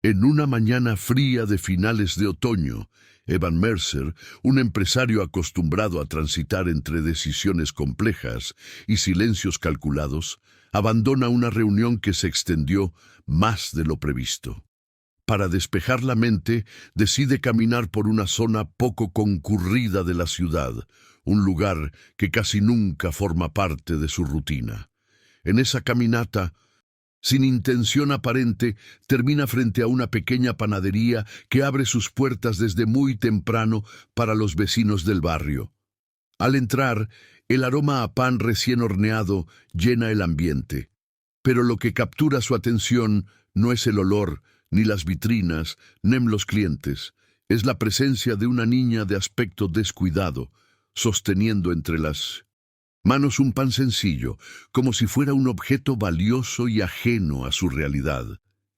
En una mañana fría de finales de otoño, Evan Mercer, un empresario acostumbrado a transitar entre decisiones complejas y silencios calculados, abandona una reunión que se extendió más de lo previsto. Para despejar la mente, decide caminar por una zona poco concurrida de la ciudad, un lugar que casi nunca forma parte de su rutina. En esa caminata, sin intención aparente, termina frente a una pequeña panadería que abre sus puertas desde muy temprano para los vecinos del barrio. Al entrar, el aroma a pan recién horneado llena el ambiente, pero lo que captura su atención no es el olor, ni las vitrinas, ni los clientes. Es la presencia de una niña de aspecto descuidado, sosteniendo entre las manos un pan sencillo, como si fuera un objeto valioso y ajeno a su realidad.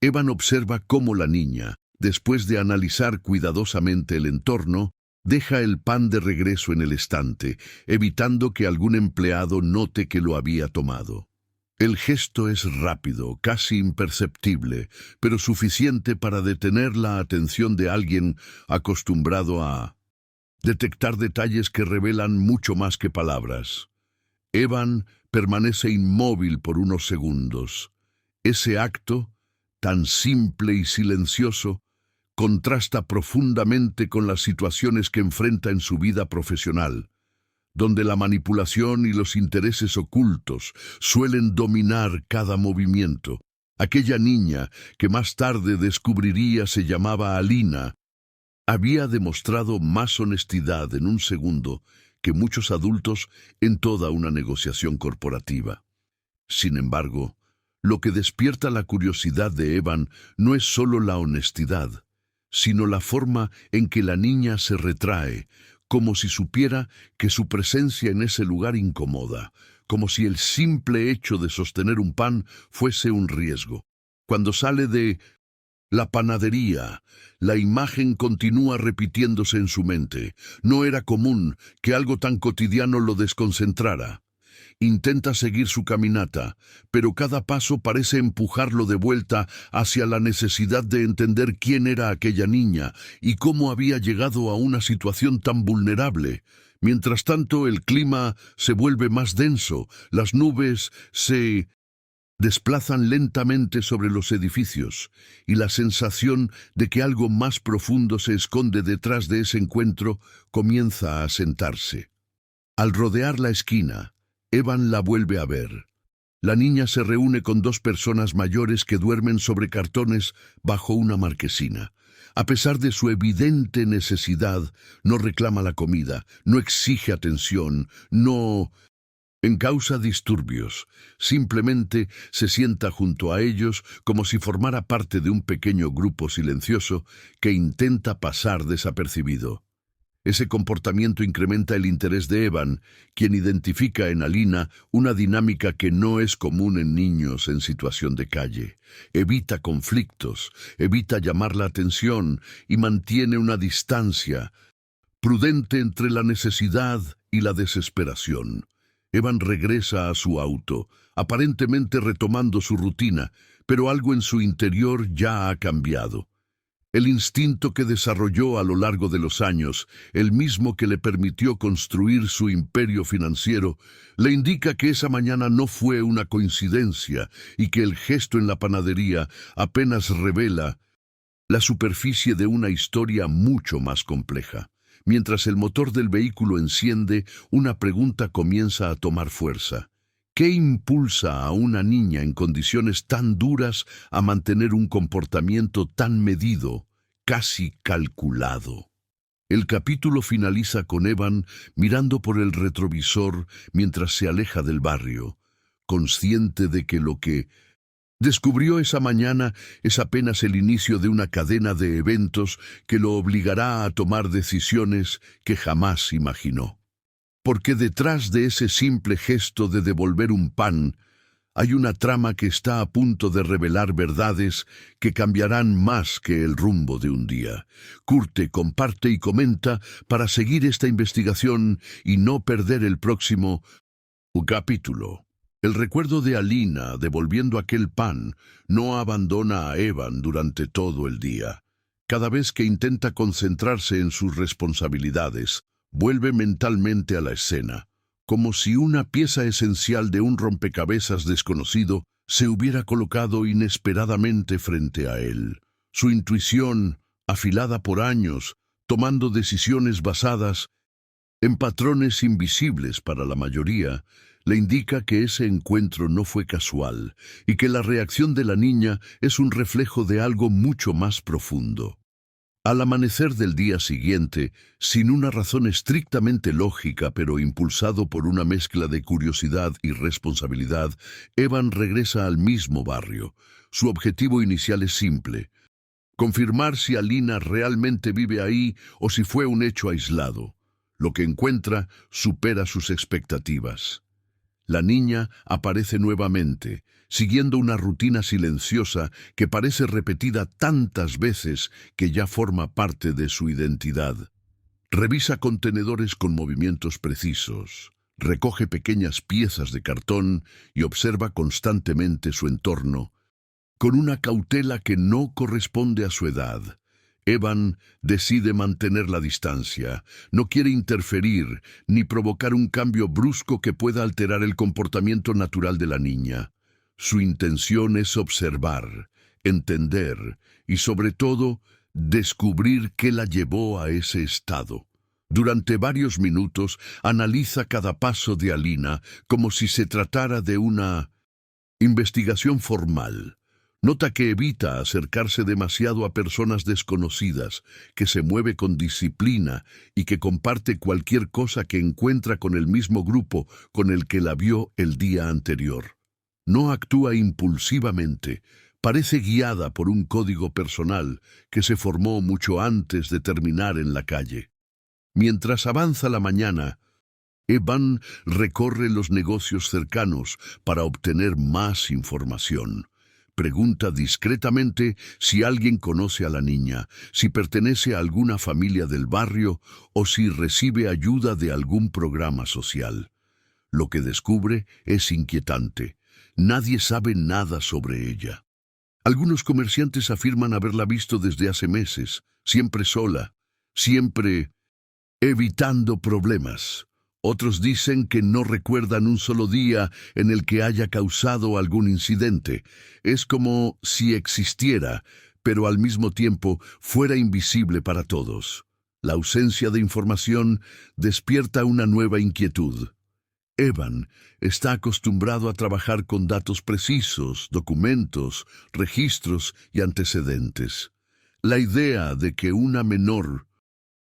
Evan observa cómo la niña, después de analizar cuidadosamente el entorno, deja el pan de regreso en el estante, evitando que algún empleado note que lo había tomado. El gesto es rápido, casi imperceptible, pero suficiente para detener la atención de alguien acostumbrado a detectar detalles que revelan mucho más que palabras. Evan permanece inmóvil por unos segundos. Ese acto, tan simple y silencioso, contrasta profundamente con las situaciones que enfrenta en su vida profesional, donde la manipulación y los intereses ocultos suelen dominar cada movimiento. Aquella niña, que más tarde descubriría se llamaba Alina, había demostrado más honestidad en un segundo que muchos adultos en toda una negociación corporativa. Sin embargo, lo que despierta la curiosidad de Evan no es solo la honestidad, sino la forma en que la niña se retrae, como si supiera que su presencia en ese lugar incomoda, como si el simple hecho de sostener un pan fuese un riesgo. Cuando sale de la panadería, la imagen continúa repitiéndose en su mente. No era común que algo tan cotidiano lo desconcentrara. Intenta seguir su caminata, pero cada paso parece empujarlo de vuelta hacia la necesidad de entender quién era aquella niña y cómo había llegado a una situación tan vulnerable. Mientras tanto, el clima se vuelve más denso, las nubes se desplazan lentamente sobre los edificios, y la sensación de que algo más profundo se esconde detrás de ese encuentro comienza a asentarse. Al rodear la esquina, Evan la vuelve a ver. La niña se reúne con dos personas mayores que duermen sobre cartones bajo una marquesina. A pesar de su evidente necesidad, no reclama la comida, no exige atención, no causa disturbios. Simplemente se sienta junto a ellos como si formara parte de un pequeño grupo silencioso que intenta pasar desapercibido. Ese comportamiento incrementa el interés de Evan, quien identifica en Alina una dinámica que no es común en niños en situación de calle. Evita conflictos, evita llamar la atención y mantiene una distancia prudente entre la necesidad y la desesperación. Evan regresa a su auto, aparentemente retomando su rutina, pero algo en su interior ya ha cambiado. El instinto que desarrolló a lo largo de los años, el mismo que le permitió construir su imperio financiero, le indica que esa mañana no fue una coincidencia y que el gesto en la panadería apenas revela la superficie de una historia mucho más compleja. Mientras el motor del vehículo enciende, una pregunta comienza a tomar fuerza. ¿Qué impulsa a una niña en condiciones tan duras a mantener un comportamiento tan medido, casi calculado? El capítulo finaliza con Evan mirando por el retrovisor mientras se aleja del barrio, consciente de que lo que descubrió esa mañana es apenas el inicio de una cadena de eventos que lo obligará a tomar decisiones que jamás imaginó. Porque detrás de ese simple gesto de devolver un pan, hay una trama que está a punto de revelar verdades que cambiarán más que el rumbo de un día. Curte, comparte y comenta para seguir esta investigación y no perder el próximo capítulo. El recuerdo de Alina devolviendo aquel pan no abandona a Evan durante todo el día. Cada vez que intenta concentrarse en sus responsabilidades, vuelve mentalmente a la escena, como si una pieza esencial de un rompecabezas desconocido se hubiera colocado inesperadamente frente a él. Su intuición, afilada por años, tomando decisiones basadas en patrones invisibles para la mayoría, le indica que ese encuentro no fue casual y que la reacción de la niña es un reflejo de algo mucho más profundo. Al amanecer del día siguiente, sin una razón estrictamente lógica, pero impulsado por una mezcla de curiosidad y responsabilidad, Evan regresa al mismo barrio. Su objetivo inicial es simple: confirmar si Alina realmente vive ahí o si fue un hecho aislado. Lo que encuentra supera sus expectativas. La niña aparece nuevamente, siguiendo una rutina silenciosa que parece repetida tantas veces que ya forma parte de su identidad. Revisa contenedores con movimientos precisos, recoge pequeñas piezas de cartón y observa constantemente su entorno, con una cautela que no corresponde a su edad. Evan decide mantener la distancia, no quiere interferir ni provocar un cambio brusco que pueda alterar el comportamiento natural de la niña. Su intención es observar, entender y, sobre todo, descubrir qué la llevó a ese estado. Durante varios minutos analiza cada paso de Alina como si se tratara de una investigación formal. Nota que evita acercarse demasiado a personas desconocidas, que se mueve con disciplina y que comparte cualquier cosa que encuentra con el mismo grupo con el que la vio el día anterior. No actúa impulsivamente, parece guiada por un código personal que se formó mucho antes de terminar en la calle. Mientras avanza la mañana, Evan recorre los negocios cercanos para obtener más información. Pregunta discretamente si alguien conoce a la niña, si pertenece a alguna familia del barrio o si recibe ayuda de algún programa social. Lo que descubre es inquietante. Nadie sabe nada sobre ella. Algunos comerciantes afirman haberla visto desde hace meses, siempre sola, siempre evitando problemas. Otros dicen que no recuerdan un solo día en el que haya causado algún incidente. Es como si existiera, pero al mismo tiempo fuera invisible para todos. La ausencia de información despierta una nueva inquietud. Evan está acostumbrado a trabajar con datos precisos, documentos, registros y antecedentes. La idea de que una menor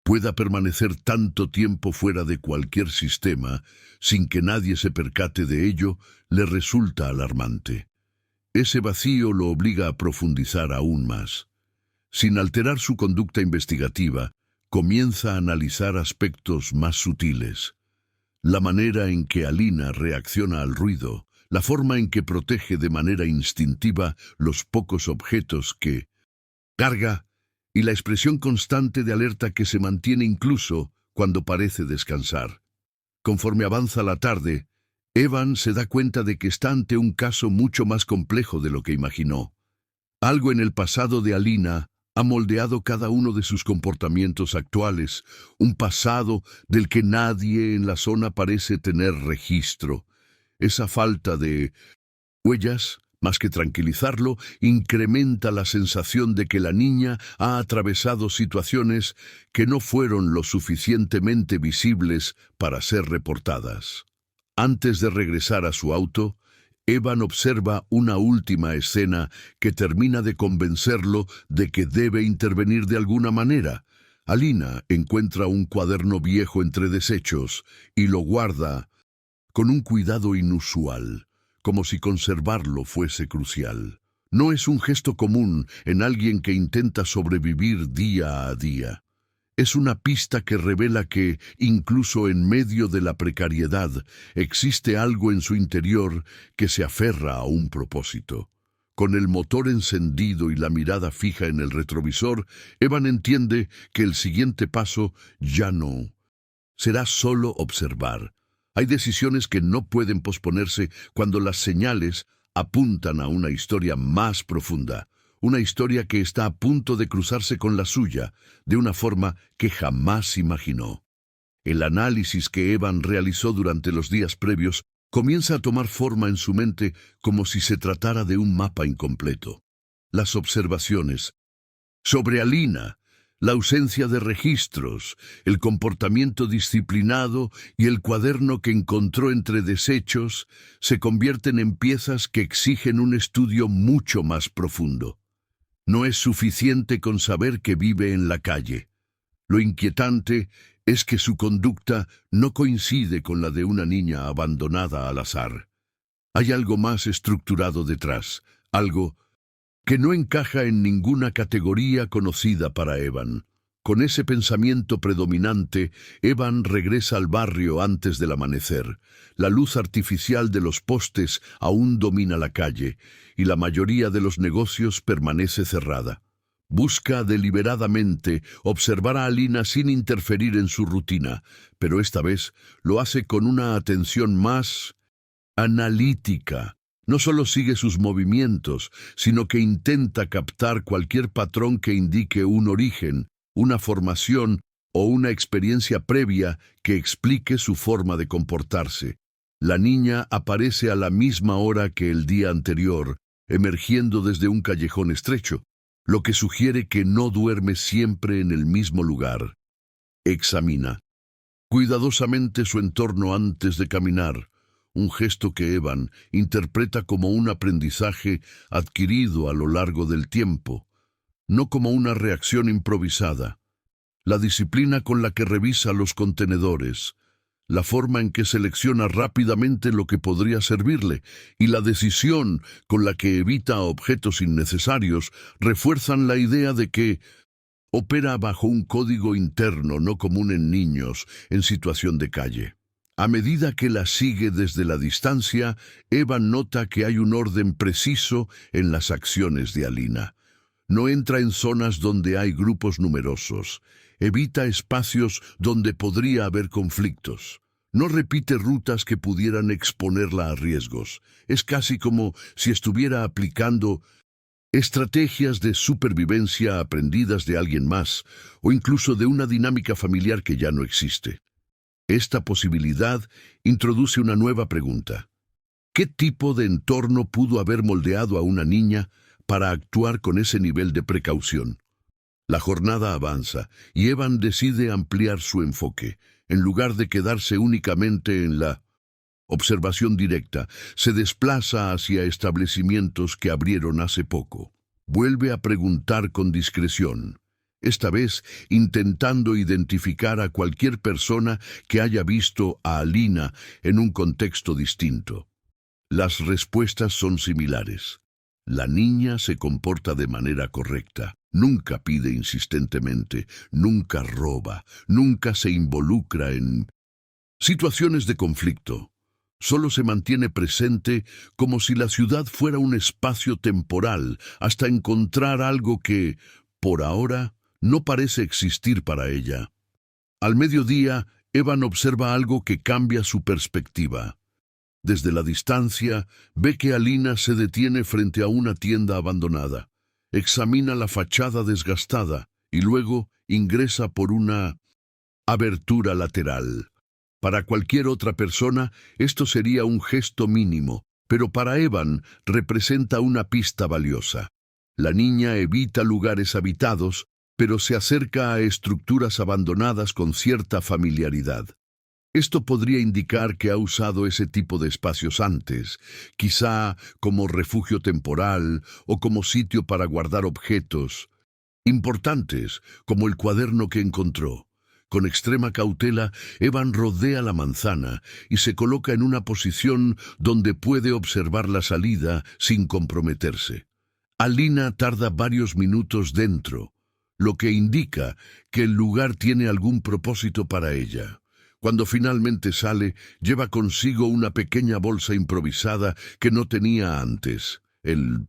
pueda permanecer tanto tiempo fuera de cualquier sistema sin que nadie se percate de ello le resulta alarmante. Ese vacío lo obliga a profundizar aún más. Sin alterar su conducta investigativa, comienza a analizar aspectos más sutiles. La manera en que Alina reacciona al ruido, la forma en que protege de manera instintiva los pocos objetos que carga y la expresión constante de alerta que se mantiene incluso cuando parece descansar. Conforme avanza la tarde, Evan se da cuenta de que está ante un caso mucho más complejo de lo que imaginó. Algo en el pasado de Alina ha moldeado cada uno de sus comportamientos actuales, un pasado del que nadie en la zona parece tener registro. Esa falta de huellas, más que tranquilizarlo, incrementa la sensación de que la niña ha atravesado situaciones que no fueron lo suficientemente visibles para ser reportadas. Antes de regresar a su auto, Evan observa una última escena que termina de convencerlo de que debe intervenir de alguna manera. Alina encuentra un cuaderno viejo entre desechos y lo guarda con un cuidado inusual, como si conservarlo fuese crucial. No es un gesto común en alguien que intenta sobrevivir día a día. Es una pista que revela que, incluso en medio de la precariedad, existe algo en su interior que se aferra a un propósito. Con el motor encendido y la mirada fija en el retrovisor, Evan entiende que el siguiente paso ya no será solo observar. Hay decisiones que no pueden posponerse cuando las señales apuntan a una historia más profunda, una historia que está a punto de cruzarse con la suya de una forma que jamás imaginó. El análisis que Evan realizó durante los días previos comienza a tomar forma en su mente como si se tratara de un mapa incompleto. Las observaciones sobre Alina, la ausencia de registros, el comportamiento disciplinado y el cuaderno que encontró entre desechos se convierten en piezas que exigen un estudio mucho más profundo. No es suficiente con saber que vive en la calle. Lo inquietante es que su conducta no coincide con la de una niña abandonada al azar. Hay algo más estructurado detrás, algo que no encaja en ninguna categoría conocida para Evan. Con ese pensamiento predominante, Evan regresa al barrio antes del amanecer. La luz artificial de los postes aún domina la calle, y la mayoría de los negocios permanece cerrada. Busca deliberadamente observar a Alina sin interferir en su rutina, pero esta vez lo hace con una atención más analítica. No solo sigue sus movimientos, sino que intenta captar cualquier patrón que indique un origen, una formación o una experiencia previa que explique su forma de comportarse. La niña aparece a la misma hora que el día anterior, emergiendo desde un callejón estrecho, lo que sugiere que no duerme siempre en el mismo lugar. Examina cuidadosamente su entorno antes de caminar, un gesto que Evan interpreta como un aprendizaje adquirido a lo largo del tiempo, no como una reacción improvisada. La disciplina con la que revisa los contenedores, la forma en que selecciona rápidamente lo que podría servirle y la decisión con la que evita objetos innecesarios refuerzan la idea de que opera bajo un código interno no común en niños en situación de calle. A medida que la sigue desde la distancia, Evan nota que hay un orden preciso en las acciones de Alina. No entra en zonas donde hay grupos numerosos. Evita espacios donde podría haber conflictos. No repite rutas que pudieran exponerla a riesgos. Es casi como si estuviera aplicando estrategias de supervivencia aprendidas de alguien más, o incluso de una dinámica familiar que ya no existe. Esta posibilidad introduce una nueva pregunta. ¿Qué tipo de entorno pudo haber moldeado a una niña para actuar con ese nivel de precaución? La jornada avanza y Evan decide ampliar su enfoque. En lugar de quedarse únicamente en la observación directa, se desplaza hacia establecimientos que abrieron hace poco. Vuelve a preguntar con discreción, esta vez intentando identificar a cualquier persona que haya visto a Alina en un contexto distinto. Las respuestas son similares. La niña se comporta de manera correcta, nunca pide insistentemente, nunca roba, nunca se involucra en situaciones de conflicto. Solo se mantiene presente como si la ciudad fuera un espacio temporal hasta encontrar algo que, por ahora, no parece existir para ella. Al mediodía, Evan observa algo que cambia su perspectiva. Desde la distancia, ve que Alina se detiene frente a una tienda abandonada. Examina la fachada desgastada y luego ingresa por una abertura lateral. Para cualquier otra persona, esto sería un gesto mínimo, pero para Evan representa una pista valiosa. La niña evita lugares habitados, pero se acerca a estructuras abandonadas con cierta familiaridad. Esto podría indicar que ha usado ese tipo de espacios antes, quizá como refugio temporal o como sitio para guardar objetos importantes, como el cuaderno que encontró. Con extrema cautela, Evan rodea la manzana y se coloca en una posición donde puede observar la salida sin comprometerse. Alina tarda varios minutos dentro, lo que indica que el lugar tiene algún propósito para ella. Cuando finalmente sale, lleva consigo una pequeña bolsa improvisada que no tenía antes. El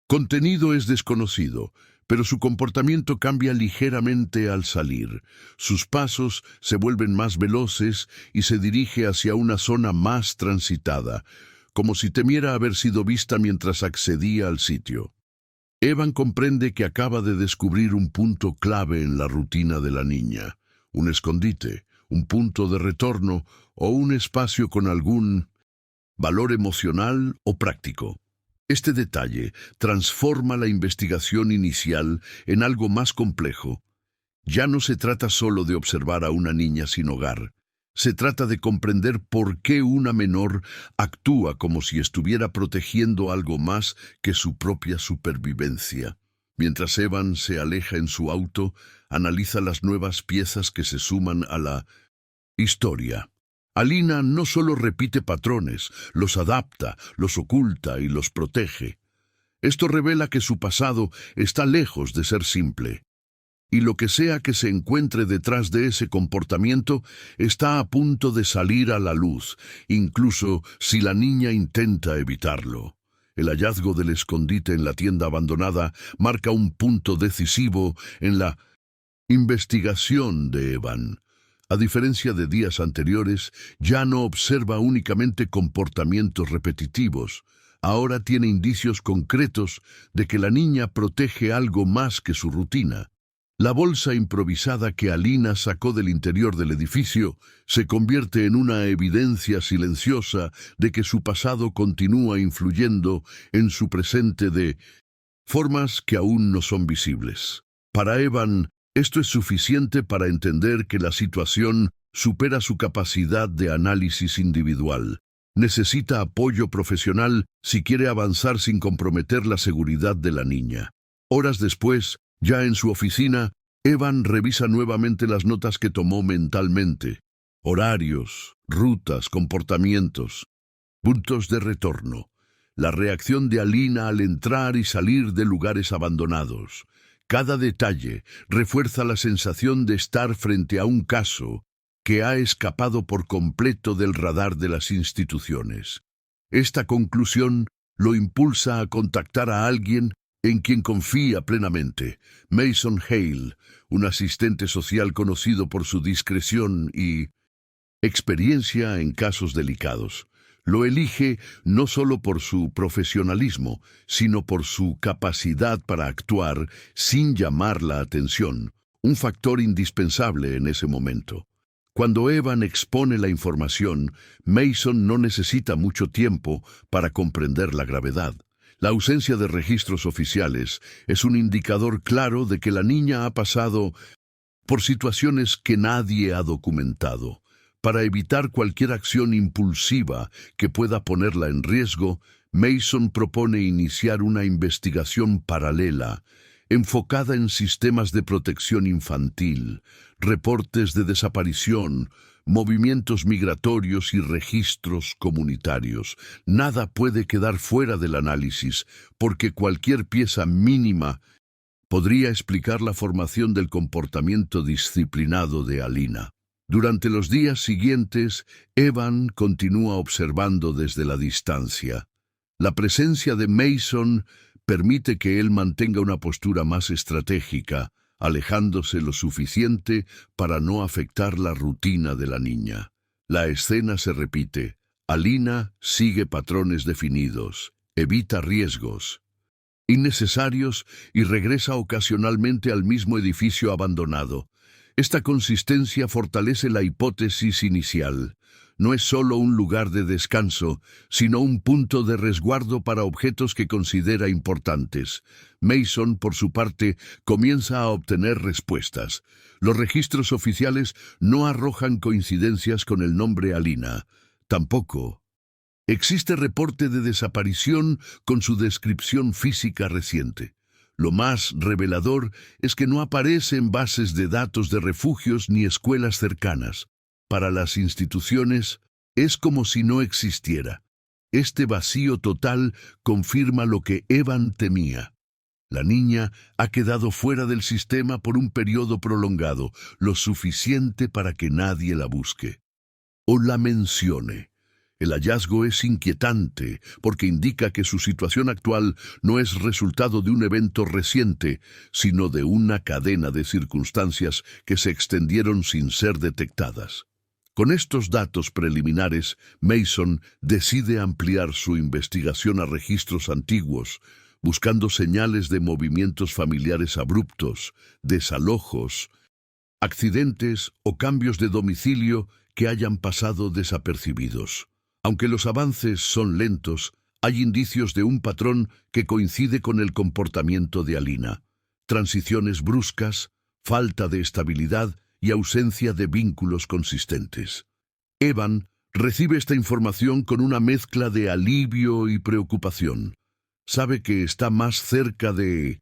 contenido es desconocido, pero su comportamiento cambia ligeramente al salir. Sus pasos se vuelven más veloces y se dirige hacia una zona más transitada, como si temiera haber sido vista mientras accedía al sitio. Evan comprende que acaba de descubrir un punto clave en la rutina de la niña, un escondite, un punto de retorno o un espacio con algún valor emocional o práctico. Este detalle transforma la investigación inicial en algo más complejo. Ya no se trata solo de observar a una niña sin hogar. Se trata de comprender por qué una menor actúa como si estuviera protegiendo algo más que su propia supervivencia. Mientras Evan se aleja en su auto, analiza las nuevas piezas que se suman a la historia. Alina no solo repite patrones, los adapta, los oculta y los protege. Esto revela que su pasado está lejos de ser simple. Y lo que sea que se encuentre detrás de ese comportamiento está a punto de salir a la luz, incluso si la niña intenta evitarlo. El hallazgo del escondite en la tienda abandonada marca un punto decisivo en la investigación de Evan. A diferencia de días anteriores, ya no observa únicamente comportamientos repetitivos. Ahora tiene indicios concretos de que la niña protege algo más que su rutina. La bolsa improvisada que Alina sacó del interior del edificio se convierte en una evidencia silenciosa de que su pasado continúa influyendo en su presente de formas que aún no son visibles. Para Evan, esto es suficiente para entender que la situación supera su capacidad de análisis individual. Necesita apoyo profesional si quiere avanzar sin comprometer la seguridad de la niña. Horas después, ya en su oficina, Evan revisa nuevamente las notas que tomó mentalmente. Horarios, rutas, comportamientos, puntos de retorno. La reacción de Alina al entrar y salir de lugares abandonados. Cada detalle refuerza la sensación de estar frente a un caso que ha escapado por completo del radar de las instituciones. Esta conclusión lo impulsa a contactar a alguien en quien confía plenamente, Mason Hale, un asistente social conocido por su discreción y experiencia en casos delicados. Lo elige no solo por su profesionalismo, sino por su capacidad para actuar sin llamar la atención, un factor indispensable en ese momento. Cuando Evan expone la información, Mason no necesita mucho tiempo para comprender la gravedad. La ausencia de registros oficiales es un indicador claro de que la niña ha pasado por situaciones que nadie ha documentado. Para evitar cualquier acción impulsiva que pueda ponerla en riesgo, Mason propone iniciar una investigación paralela, enfocada en sistemas de protección infantil, reportes de desaparición, movimientos migratorios y registros comunitarios. Nada puede quedar fuera del análisis, porque cualquier pieza mínima podría explicar la formación del comportamiento disciplinado de Alina. Durante los días siguientes, Evan continúa observando desde la distancia. La presencia de Mason permite que él mantenga una postura más estratégica, alejándose lo suficiente para no afectar la rutina de la niña. La escena se repite. Alina sigue patrones definidos, evita riesgos innecesarios y regresa ocasionalmente al mismo edificio abandonado. Esta consistencia fortalece la hipótesis inicial. No es solo un lugar de descanso, sino un punto de resguardo para objetos que considera importantes. Mason, por su parte, comienza a obtener respuestas. Los registros oficiales no arrojan coincidencias con el nombre Alina. Tampoco existe reporte de desaparición con su descripción física reciente. Lo más revelador es que no aparece en bases de datos de refugios ni escuelas cercanas. Para las instituciones, es como si no existiera. Este vacío total confirma lo que Evan temía. La niña ha quedado fuera del sistema por un periodo prolongado, lo suficiente para que nadie la busque o la mencione. El hallazgo es inquietante porque indica que su situación actual no es resultado de un evento reciente, sino de una cadena de circunstancias que se extendieron sin ser detectadas. Con estos datos preliminares, Mason decide ampliar su investigación a registros antiguos, buscando señales de movimientos familiares abruptos, desalojos, accidentes o cambios de domicilio que hayan pasado desapercibidos. Aunque los avances son lentos, hay indicios de un patrón que coincide con el comportamiento de Alina. Transiciones bruscas, falta de estabilidad y ausencia de vínculos consistentes. Evan recibe esta información con una mezcla de alivio y preocupación. Sabe que está más cerca de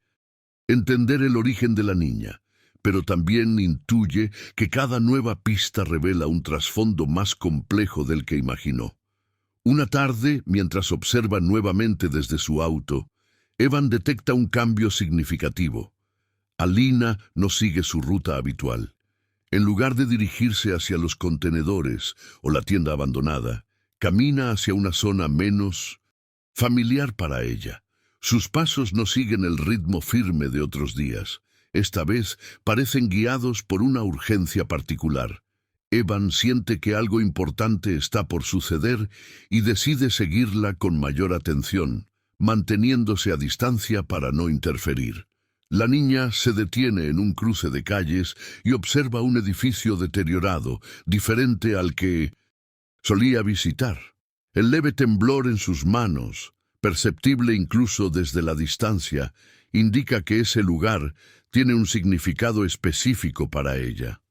entender el origen de la niña, pero también intuye que cada nueva pista revela un trasfondo más complejo del que imaginó. Una tarde, mientras observa nuevamente desde su auto, Evan detecta un cambio significativo. Alina no sigue su ruta habitual. En lugar de dirigirse hacia los contenedores o la tienda abandonada, camina hacia una zona menos familiar para ella. Sus pasos no siguen el ritmo firme de otros días. Esta vez parecen guiados por una urgencia particular. Evan siente que algo importante está por suceder y decide seguirla con mayor atención, manteniéndose a distancia para no interferir. La niña se detiene en un cruce de calles y observa un edificio deteriorado, diferente al que solía visitar. El leve temblor en sus manos, perceptible incluso desde la distancia, indica que ese lugar tiene un significado específico para ella.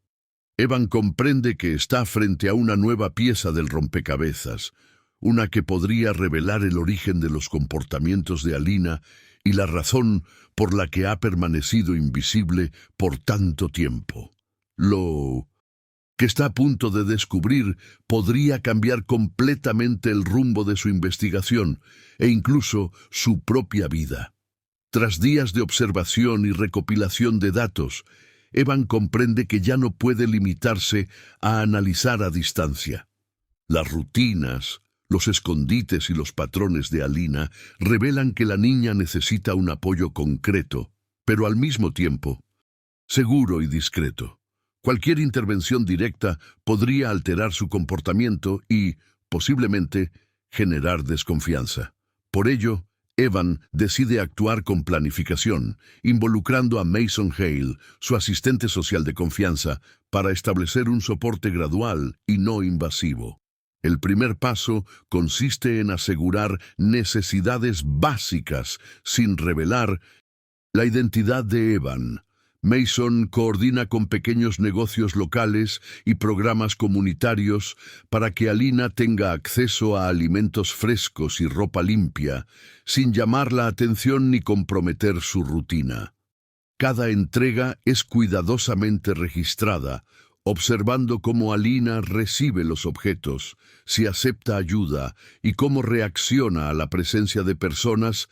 Evan comprende que está frente a una nueva pieza del rompecabezas, una que podría revelar el origen de los comportamientos de Alina y la razón por la que ha permanecido invisible por tanto tiempo. Lo que está a punto de descubrir podría cambiar completamente el rumbo de su investigación e incluso su propia vida. Tras días de observación y recopilación de datos, Evan comprende que ya no puede limitarse a analizar a distancia. Las rutinas, los escondites y los patrones de Alina revelan que la niña necesita un apoyo concreto, pero al mismo tiempo, seguro y discreto. Cualquier intervención directa podría alterar su comportamiento y, posiblemente, generar desconfianza. Por ello, Evan decide actuar con planificación, involucrando a Mason Hale, su asistente social de confianza, para establecer un soporte gradual y no invasivo. El primer paso consiste en asegurar necesidades básicas sin revelar la identidad de Evan. Mason coordina con pequeños negocios locales y programas comunitarios para que Alina tenga acceso a alimentos frescos y ropa limpia, sin llamar la atención ni comprometer su rutina. Cada entrega es cuidadosamente registrada, observando cómo Alina recibe los objetos, si acepta ayuda y cómo reacciona a la presencia de personas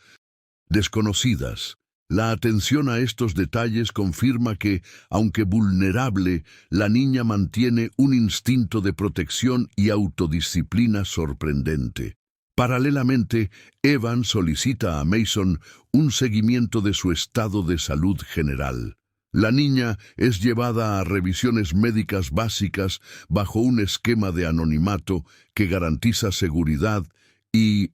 desconocidas. La atención a estos detalles confirma que, aunque vulnerable, la niña mantiene un instinto de protección y autodisciplina sorprendente. Paralelamente, Evan solicita a Mason un seguimiento de su estado de salud general. La niña es llevada a revisiones médicas básicas bajo un esquema de anonimato que garantiza seguridad y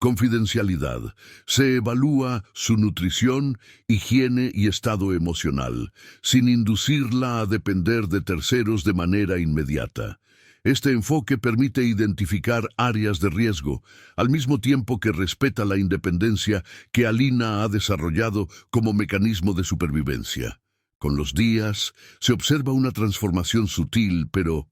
confidencialidad. Se evalúa su nutrición, higiene y estado emocional, sin inducirla a depender de terceros de manera inmediata. Este enfoque permite identificar áreas de riesgo, al mismo tiempo que respeta la independencia que Alina ha desarrollado como mecanismo de supervivencia. Con los días, se observa una transformación sutil, pero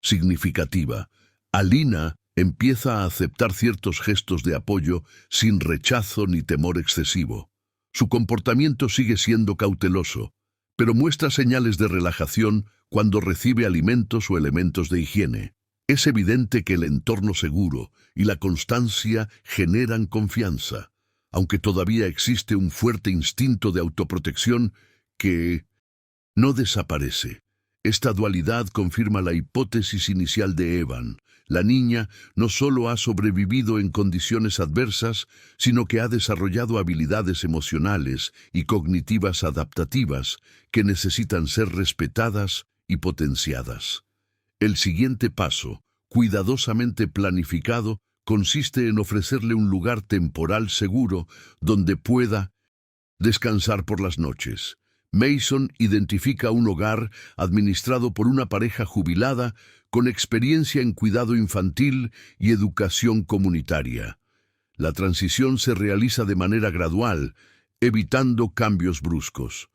significativa. Alina empieza a aceptar ciertos gestos de apoyo sin rechazo ni temor excesivo. Su comportamiento sigue siendo cauteloso, pero muestra señales de relajación cuando recibe alimentos o elementos de higiene. Es evidente que el entorno seguro y la constancia generan confianza, aunque todavía existe un fuerte instinto de autoprotección que no desaparece. Esta dualidad confirma la hipótesis inicial de Evan. La niña no solo ha sobrevivido en condiciones adversas, sino que ha desarrollado habilidades emocionales y cognitivas adaptativas que necesitan ser respetadas y potenciadas. El siguiente paso, cuidadosamente planificado, consiste en ofrecerle un lugar temporal seguro donde pueda descansar por las noches. Mason identifica un hogar administrado por una pareja jubilada con experiencia en cuidado infantil y educación comunitaria. La transición se realiza de manera gradual, evitando cambios bruscos.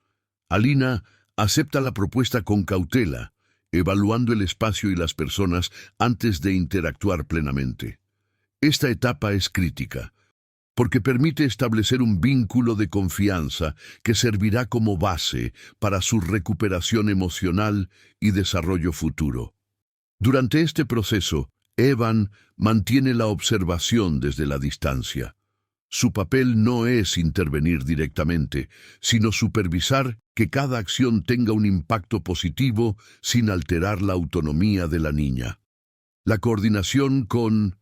Alina acepta la propuesta con cautela, evaluando el espacio y las personas antes de interactuar plenamente. Esta etapa es crítica, porque permite establecer un vínculo de confianza que servirá como base para su recuperación emocional y desarrollo futuro. Durante este proceso, Evan mantiene la observación desde la distancia. Su papel no es intervenir directamente, sino supervisar que cada acción tenga un impacto positivo sin alterar la autonomía de la niña. La coordinación con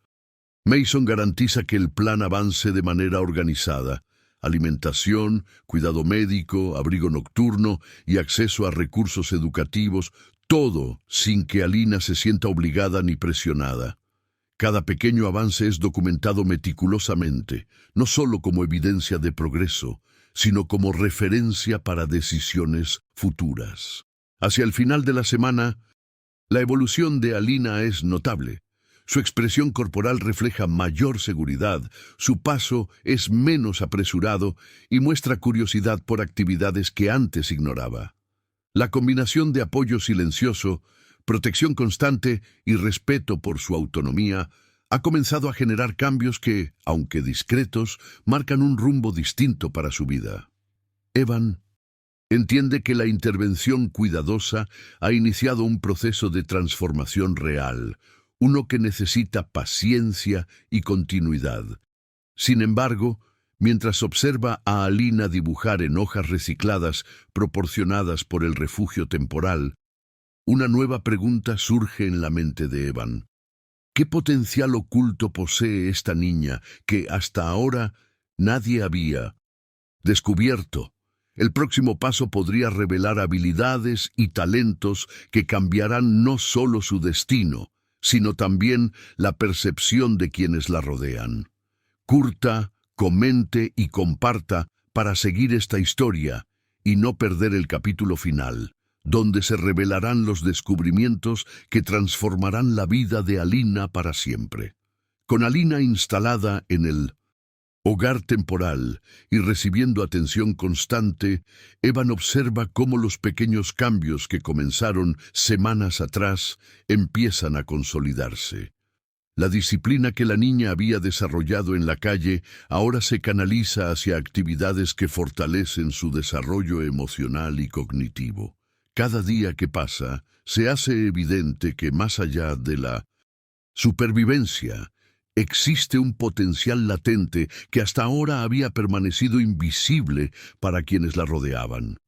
Mason garantiza que el plan avance de manera organizada. Alimentación, cuidado médico, abrigo nocturno y acceso a recursos educativos, todo sin que Alina se sienta obligada ni presionada. Cada pequeño avance es documentado meticulosamente, no solo como evidencia de progreso, sino como referencia para decisiones futuras. Hacia el final de la semana, la evolución de Alina es notable. Su expresión corporal refleja mayor seguridad, su paso es menos apresurado y muestra curiosidad por actividades que antes ignoraba. La combinación de apoyo silencioso, protección constante y respeto por su autonomía ha comenzado a generar cambios que, aunque discretos, marcan un rumbo distinto para su vida. Evan entiende que la intervención cuidadosa ha iniciado un proceso de transformación real, uno que necesita paciencia y continuidad. Sin embargo, mientras observa a Alina dibujar en hojas recicladas proporcionadas por el refugio temporal, una nueva pregunta surge en la mente de Evan. ¿Qué potencial oculto posee esta niña que hasta ahora nadie había descubierto? El próximo paso podría revelar habilidades y talentos que cambiarán no solo su destino, sino también la percepción de quienes la rodean. Curta, comente y comparta para seguir esta historia y no perder el capítulo final, donde se revelarán los descubrimientos que transformarán la vida de Alina para siempre. Con Alina instalada en el hogar temporal y recibiendo atención constante, Evan observa cómo los pequeños cambios que comenzaron semanas atrás empiezan a consolidarse. La disciplina que la niña había desarrollado en la calle ahora se canaliza hacia actividades que fortalecen su desarrollo emocional y cognitivo. Cada día que pasa, se hace evidente que más allá de la supervivencia, existe un potencial latente que hasta ahora había permanecido invisible para quienes la rodeaban.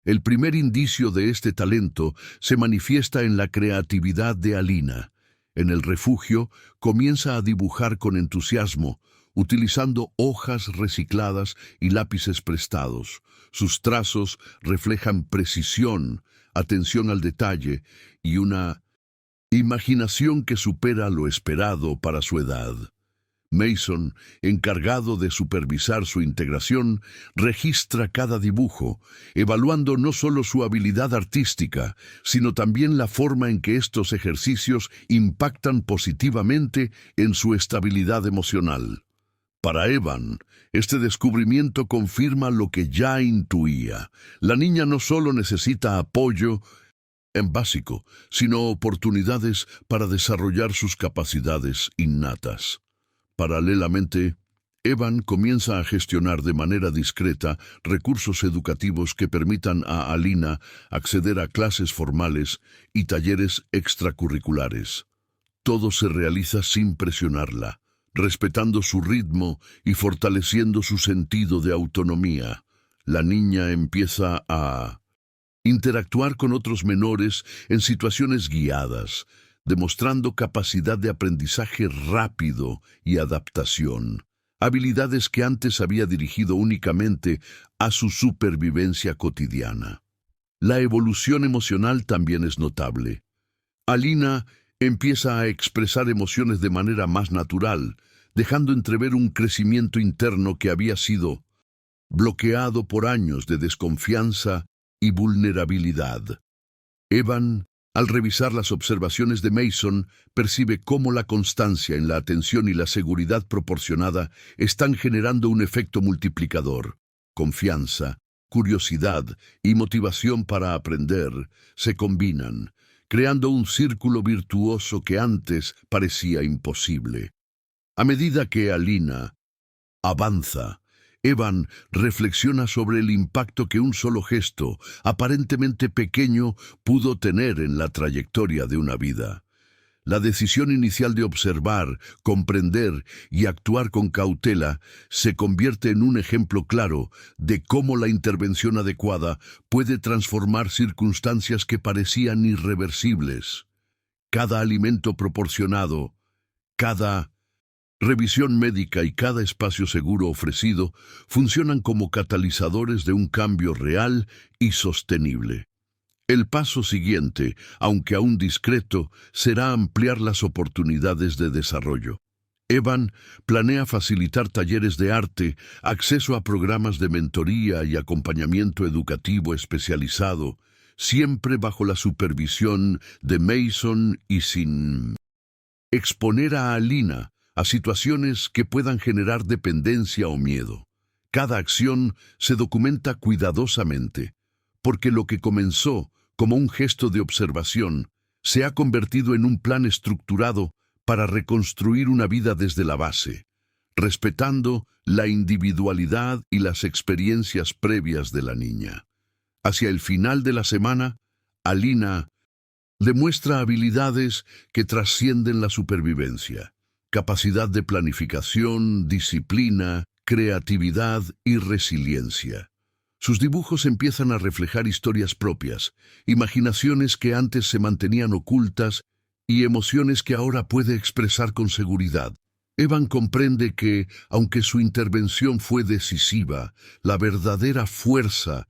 El primer indicio de este talento se manifiesta en la creatividad de Alina. En el refugio, comienza a dibujar con entusiasmo, utilizando hojas recicladas y lápices prestados. Sus trazos reflejan precisión, atención al detalle y una imaginación que supera lo esperado para su edad. Mason, encargado de supervisar su integración, registra cada dibujo, evaluando no solo su habilidad artística, sino también la forma en que estos ejercicios impactan positivamente en su estabilidad emocional. Para Evan, este descubrimiento confirma lo que ya intuía. La niña no solo necesita apoyo en básico, sino oportunidades para desarrollar sus capacidades innatas. Paralelamente, Evan comienza a gestionar de manera discreta recursos educativos que permitan a Alina acceder a clases formales y talleres extracurriculares. Todo se realiza sin presionarla, respetando su ritmo y fortaleciendo su sentido de autonomía. La niña empieza a interactuar con otros menores en situaciones guiadas, demostrando capacidad de aprendizaje rápido y adaptación, habilidades que antes había dirigido únicamente a su supervivencia cotidiana. La evolución emocional también es notable. Alina empieza a expresar emociones de manera más natural, dejando entrever un crecimiento interno que había sido bloqueado por años de desconfianza y vulnerabilidad. Evan, al revisar las observaciones de Mason, percibe cómo la constancia en la atención y la seguridad proporcionada están generando un efecto multiplicador. Confianza, curiosidad y motivación para aprender se combinan, creando un círculo virtuoso que antes parecía imposible. A medida que Alina avanza, Evan reflexiona sobre el impacto que un solo gesto, aparentemente pequeño, pudo tener en la trayectoria de una vida. La decisión inicial de observar, comprender y actuar con cautela se convierte en un ejemplo claro de cómo la intervención adecuada puede transformar circunstancias que parecían irreversibles. Cada alimento proporcionado, cada revisión médica y cada espacio seguro ofrecido funcionan como catalizadores de un cambio real y sostenible. El paso siguiente, aunque aún discreto, será ampliar las oportunidades de desarrollo. Evan planea facilitar talleres de arte, acceso a programas de mentoría y acompañamiento educativo especializado, siempre bajo la supervisión de Mason y sin exponer a Alina a situaciones que puedan generar dependencia o miedo. Cada acción se documenta cuidadosamente, porque lo que comenzó como un gesto de observación se ha convertido en un plan estructurado para reconstruir una vida desde la base, respetando la individualidad y las experiencias previas de la niña. Hacia el final de la semana, Alina demuestra habilidades que trascienden la supervivencia. Capacidad de planificación, disciplina, creatividad y resiliencia. Sus dibujos empiezan a reflejar historias propias, imaginaciones que antes se mantenían ocultas y emociones que ahora puede expresar con seguridad. Evan comprende que, aunque su intervención fue decisiva, la verdadera fuerza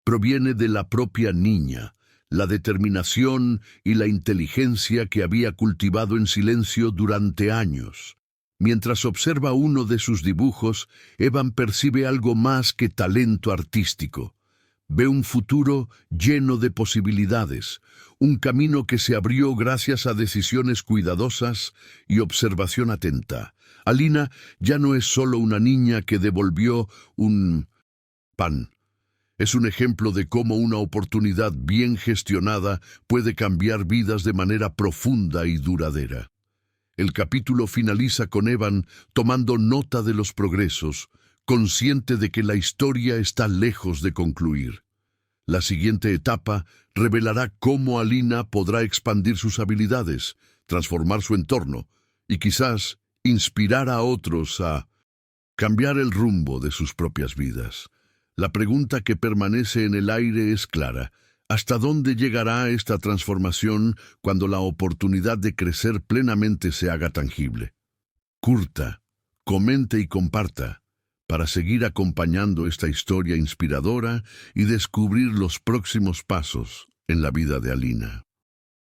proviene de la propia niña, la determinación y la inteligencia que había cultivado en silencio durante años. Mientras observa uno de sus dibujos, Evan percibe algo más que talento artístico. Ve un futuro lleno de posibilidades, un camino que se abrió gracias a decisiones cuidadosas y observación atenta. Alina ya no es solo una niña que devolvió un pan. Es un ejemplo de cómo una oportunidad bien gestionada puede cambiar vidas de manera profunda y duradera. El capítulo finaliza con Evan tomando nota de los progresos, consciente de que la historia está lejos de concluir. La siguiente etapa revelará cómo Alina podrá expandir sus habilidades, transformar su entorno y quizás inspirar a otros a cambiar el rumbo de sus propias vidas. La pregunta que permanece en el aire es clara. ¿Hasta dónde llegará esta transformación cuando la oportunidad de crecer plenamente se haga tangible? Curta, comente y comparta para seguir acompañando esta historia inspiradora y descubrir los próximos pasos en la vida de Alina.